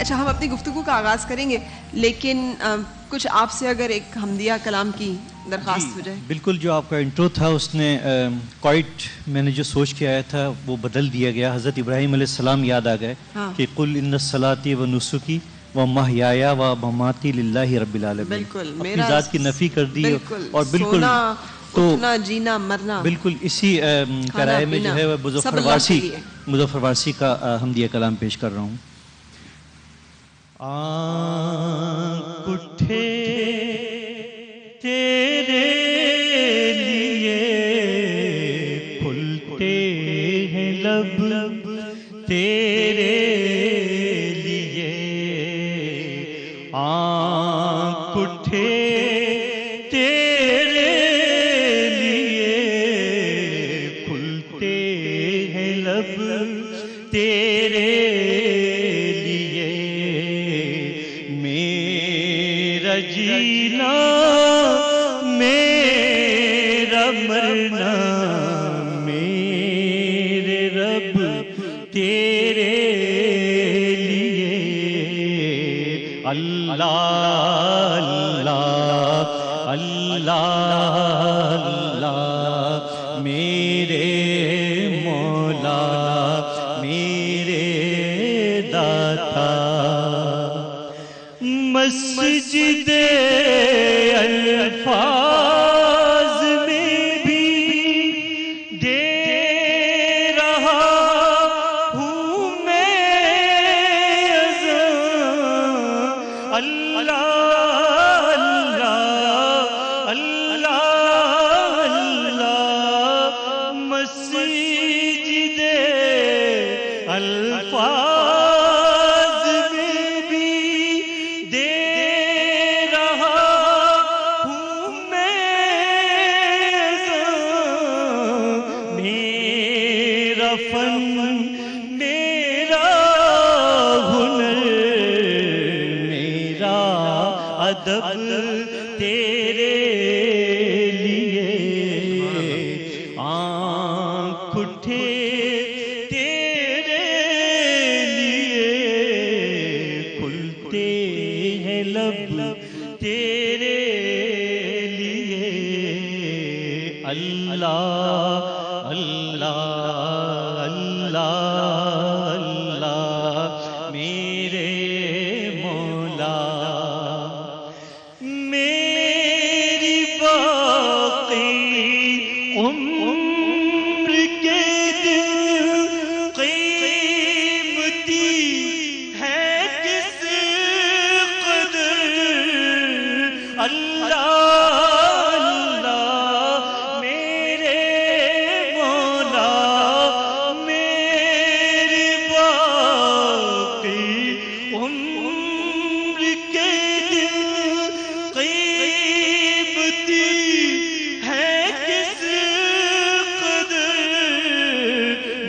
اچھا ہم اپنی گفتگو کا آغاز کریں گے، لیکن کچھ آپ سے اگر ایک حمدیہ کلام کی درخواست ہو جائے. بالکل، جو آپ کا انٹرو تھا اس نے کوائٹ میں نے جو سوچ کے آیا تھا وہ بدل دیا گیا. حضرت ابراہیم علیہ السلام یاد آ گئے کہ قل ان صلاتی و نسکی و محیایا و مماتی للہ رب العالمین. بالکل اپنی ذات کی نفی کر دی اور بالکل اٹھنا جینا مرنا بالکل اسی کرائے میں جو ہے مظفر وارسی کا حمدیہ کلام پیش کر رہا ہوں. آنکھ اٹھے تیرے لیے کھلتے ہیں لب تیرے لیے. آنکھ اٹھے تیرے لیے کھلتے ہیں لب تیرے لیے. میرا جینا میرا مرنا میرے رب تیرے لیے. اللہ اللہ اللہ اللہ میرے مولا میرے داتا. مسجد الفاظ میں بھی دے رہا ہوں میں اذان. اللہ اللہ اللہ اللہ مسجد الفاظ ادب تیرے لیے. آنکھ اٹھے تیرے لیے کھلتے ہیں لب تیرے لیے. اللہ اللہ اللہ اللہ میرے مولا میری باقی عمر کے دن قیمتی ہے کس قدر. اللہ اللہ میرے مولا میری باقی عمر کے دن قیمتی ہے کس قدر.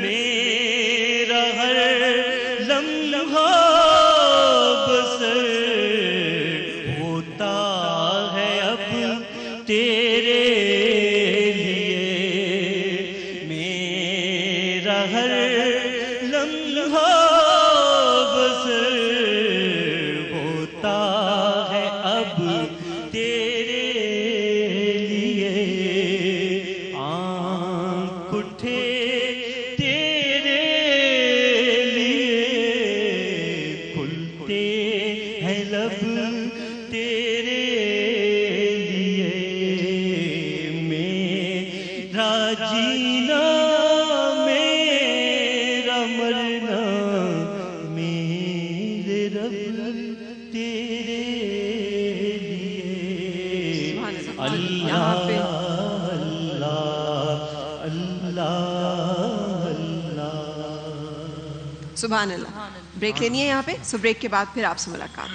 میرا ہر لمحہ بسر ہوتا ہے اب تیرے لیے. میرا ہر لمحہ بسر ہوتا ہے اب تیرے لیے. آنکھ اٹھے تیرے لیے کھلتے ہیں لب تیرے لیے. میرا جینا میرا مرنا میرے رب تیرے لیے. اللہ اللہ اللہ اللہ. سبحان اللہ. بریک لینی ہے یہاں پہ، سو بریک کے بعد پھر آپ سے ملاقات.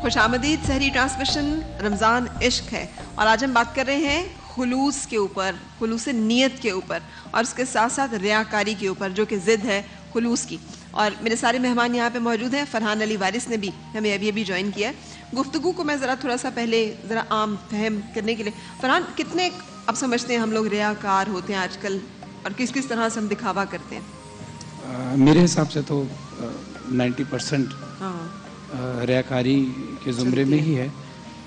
خوش آمدید. سحری ٹرانسمیشن رمضان عشق ہے اور آج ہم بات کر رہے ہیں خلوص کے اوپر, خلوص نیت کے اوپر, اور اس کے ساتھ ساتھ ریاکاری کے اوپر جو کہ ضد ہے خلوص کی. اور میرے سارے مہمان یہاں پہ موجود ہیں. فرحان علی وارث نے بھی ہمیں ابھی جوائن کیا ہے. گفتگو کو میں ذرا تھوڑا سا پہلے ذرا عام فہم کرنے کے لیے, فرحان کتنے اب سمجھتے ہیں ہم لوگ ریاکار ہوتے ہیں آج کل, اور کس کس طرح سے ہم دکھاوا کرتے ہیں؟ میرے حساب سے تو 90% ریاکاری کے زمرے میں ہی ہے,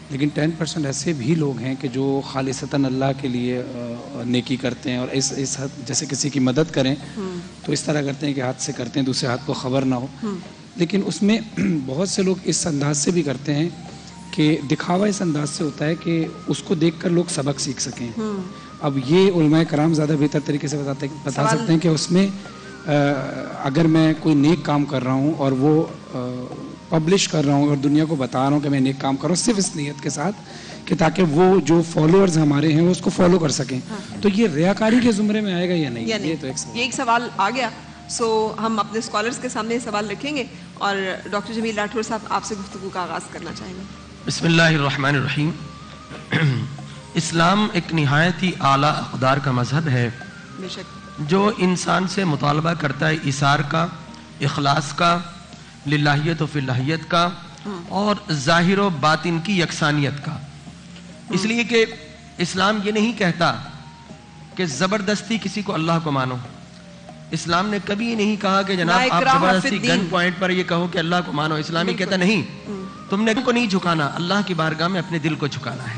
لیکن 10% ایسے بھی لوگ ہیں کہ جو خالصتاً اللہ کے لیے نیکی کرتے ہیں, اور اس حد جیسے کسی کی مدد کریں تو اس طرح کرتے ہیں کہ ہاتھ سے کرتے ہیں, دوسرے ہاتھ کو خبر نہ ہو. لیکن اس میں بہت سے لوگ اس انداز سے بھی کرتے ہیں کہ دکھاوا اس انداز سے ہوتا ہے کہ اس کو دیکھ کر لوگ سبق سیکھ سکیں. اب یہ علماء کرام زیادہ بہتر طریقے سے بتا سکتے ہیں کہ اس میں اگر میں کوئی نیک کام کر رہا ہوں اور وہ پبلش کر رہا ہوں اور دنیا کو بتا رہا ہوں کہ میں نیک کام کر رہا ہوں صرف اس نیت کے ساتھ کہ تاکہ وہ جو فالوورز ہمارے ہیں وہ اس کو فالو کر سکیں, تو یہ ریاکاری کے زمرے میں آئے گا یا نہیں؟ یہ تو ایک سوال آ گیا. سو ہم اپنے اسکالرز کے سامنے سوال رکھیں گے, اور ڈاکٹر جمیل راٹھور صاحب آپ سے گفتگو کا آغاز کرنا چاہیں گے. بسم اللہ الرحمن الرحیم. اسلام ایک نہایت ہی اعلیٰ اقدار کا مذہب ہے بے شک, جو انسان سے مطالبہ کرتا ہے ایثار کا, اخلاص کا, للہیت و فلہیت کا, اور ظاہر و باطن کی یکسانیت کا. اس لیے کہ اسلام یہ نہیں کہتا کہ زبردستی کسی کو اللہ کو مانو. اسلام نے کبھی نہیں کہا کہ جناب آپ زبردستی گن پوائنٹ پر یہ کہو کہ اللہ کو مانو. اسلام یہ کہتا نہیں, تم نے کو نہیں جھکانا, اللہ کی بارگاہ میں اپنے دل کو جھکانا ہے.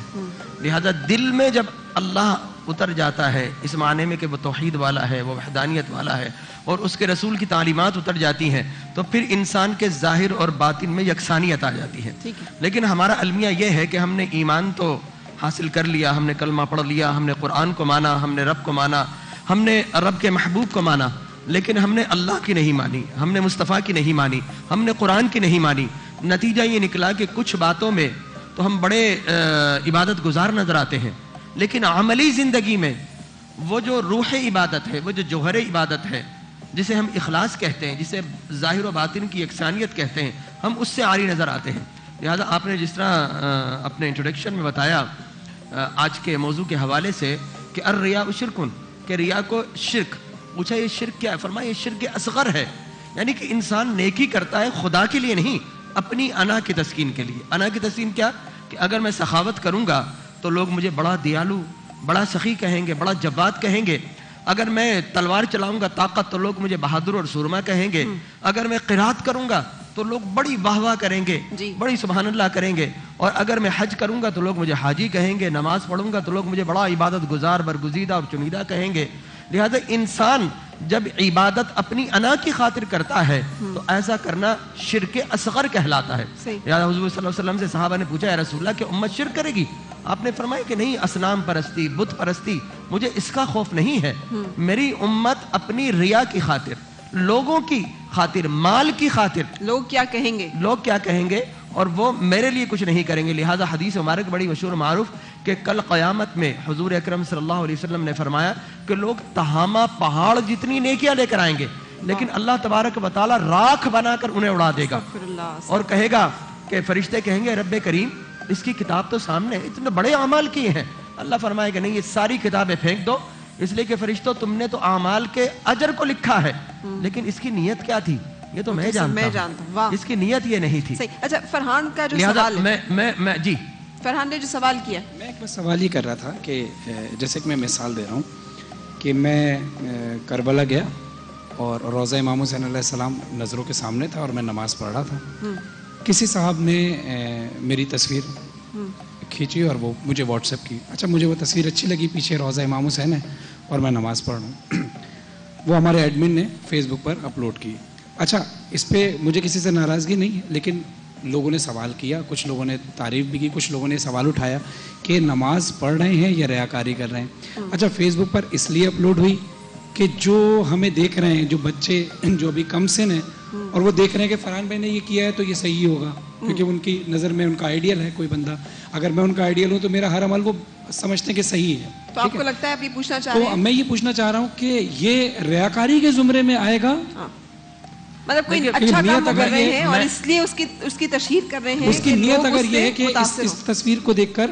لہذا دل میں جب اللہ اتر جاتا ہے اس معنی میں کہ وہ توحید والا ہے, وہ وحدانیت والا ہے, اور اس کے رسول کی تعلیمات اتر جاتی ہیں, تو پھر انسان کے ظاہر اور باطن میں یکسانیت آ جاتی ہے. لیکن ہمارا المیہ یہ ہے کہ ہم نے ایمان تو حاصل کر لیا, ہم نے کلمہ پڑھ لیا, ہم نے قرآن کو مانا, ہم نے رب کو مانا, ہم نے رب کے محبوب کو مانا, لیکن ہم نے اللہ کی نہیں مانی, ہم نے مصطفیٰ کی نہیں مانی, ہم نے قرآن کی نہیں مانی. نتیجہ یہ نکلا کہ کچھ باتوں میں تو ہم بڑے عبادت گزار نظر آتے ہیں, لیکن عملی زندگی میں وہ جو روح عبادت ہے, وہ جو جوہر عبادت ہے, جسے ہم اخلاص کہتے ہیں, جسے ظاہر و باطن کی یکسانیت کہتے ہیں, ہم اس سے عاری نظر آتے ہیں. لہذا آپ نے جس طرح اپنے انٹروڈکشن میں بتایا آج کے موضوع کے حوالے سے کہ الریا شرکن, کہ ریا کو شرک پوچھا, یہ شرک کیا ہے؟ فرمایا یہ شرک اصغر ہے, یعنی کہ انسان نیکی کرتا ہے خدا کے لیے نہیں, اپنی انا کی تسکین کے لیے. انا کی تسکین کیا؟ کہ اگر میں سخاوت کروں گا تو لوگ مجھے بڑا دیالو, بڑا سخی کہیں گے, بڑا جواد کہیں گے. اگر میں تلوار چلاؤں گا طاقت تو لوگ مجھے بہادر اور سورما کہیں گے. اگر میں قرات کروں گا تو لوگ بڑی واہ واہ کریں گے, بڑی سبحان اللہ کریں گے. اور اگر میں حج کروں گا تو لوگ مجھے حاجی کہیں گے. نماز پڑھوں گا تو لوگ مجھے بڑا عبادت گزار, برگزیدہ اور چنیدہ کہیں گے. لہذا انسان جب عبادت اپنی انا کی خاطر کرتا ہے تو ایسا کرنا شرک اصغر کہلاتا ہے. لہذا حضور صلی اللہ علیہ وسلم سے صحابہ نے پوچھا, یا رسول اللہ کہ امت شرک کرے گی؟ آپ نے فرمایا کہ نہیں, اصنام پرستی, بت پرستی, مجھے اس کا خوف نہیں ہے. میری امت اپنی ریا کی خاطر, لوگوں کی خاطر, مال کی خاطر, لوگ کیا کہیں گے, اور وہ میرے لیے کچھ نہیں کریں گے. لہذا حدیث مبارک بڑی مشہور معروف کہ کل قیامت میں حضور اکرم صلی اللہ علیہ وسلم نے فرمایا کہ لوگ تہامہ پہاڑ جتنی نیکیاں لے کر آئیں گے, لیکن اللہ تبارک و تعالی راکھ بنا کر انہیں اڑا دے گا, اور کہے گا کہ فرشتے کہیں گے رب کریم اس کی کتاب تو سامنے, اتنے بڑے اعمال کیے ہیں. اللہ فرمائے کہ نہیں, یہ ساری کتابیں پھینک دو, اس لیے کہ فرشتوں تم نے تو اعمال کے اجر کو لکھا ہے, لیکن اس کی نیت کیا تھی یہ تو میں جانتا ہوں, اس کی نیت یہ نہیں تھی. اچھا, فرحان کا جو سوال ہے, میں جی فرحان نے جو سوال کیا, میں ایک بس سوال ہی کر رہا تھا کہ جیسے کہ میں مثال دے رہا ہوں کہ میں کربلا گیا اور روضہ امام حسین علیہ السلام نظروں کے سامنے تھا اور میں نماز پڑھ رہا تھا. کسی صاحب نے میری تصویر کھینچی اور وہ مجھے واٹس ایپ کی. اچھا, مجھے وہ تصویر اچھی لگی, پیچھے روضہ امام حسین ہے اور میں نماز پڑھ رہا ہوں. وہ ہمارے ایڈمن نے فیس بک پر اپلوڈ کی. اچھا, اس پہ مجھے کسی سے ناراضگی نہیں ہے, لیکن لوگوں نے سوال کیا, کچھ لوگوں نے تعریف بھی کی, کچھ لوگوں نے سوال اٹھایا کہ نماز پڑھ رہے ہیں یا ریاکاری کر رہے ہیں. اچھا, فیس بک پر اس لیے اپلوڈ ہوئی کہ جو ہمیں دیکھ رہے ہیں, جو بچے جو ابھی کم سن ہیں, اور وہ دیکھ رہے ہیں کہ فرحان بھائی نے یہ کیا ہے تو یہ صحیح ہوگا, کیونکہ ان کی نظر میں ان کا آئیڈیل ہے کوئی بندہ. اگر میں ان کا آئیڈیل ہوں تو میرا ہر عمل وہ سمجھتے ہیں کہ صحیح ہے. تو آپ کو لگتا ہے آپ یہ پوچھنا چاہ رہے ہیں؟ تو میں یہ پوچھنا چاہ رہا ہوں کہ یہ ریاکاری کے زمرے میں آئے گا, مطلب کوئی اچھا کام کر رہے ہیں اور اس لیے اس کی تشہیر کر رہے ہیں, اس کی نیت اگر یہ ہے کہ اس تصویر کو دیکھ کر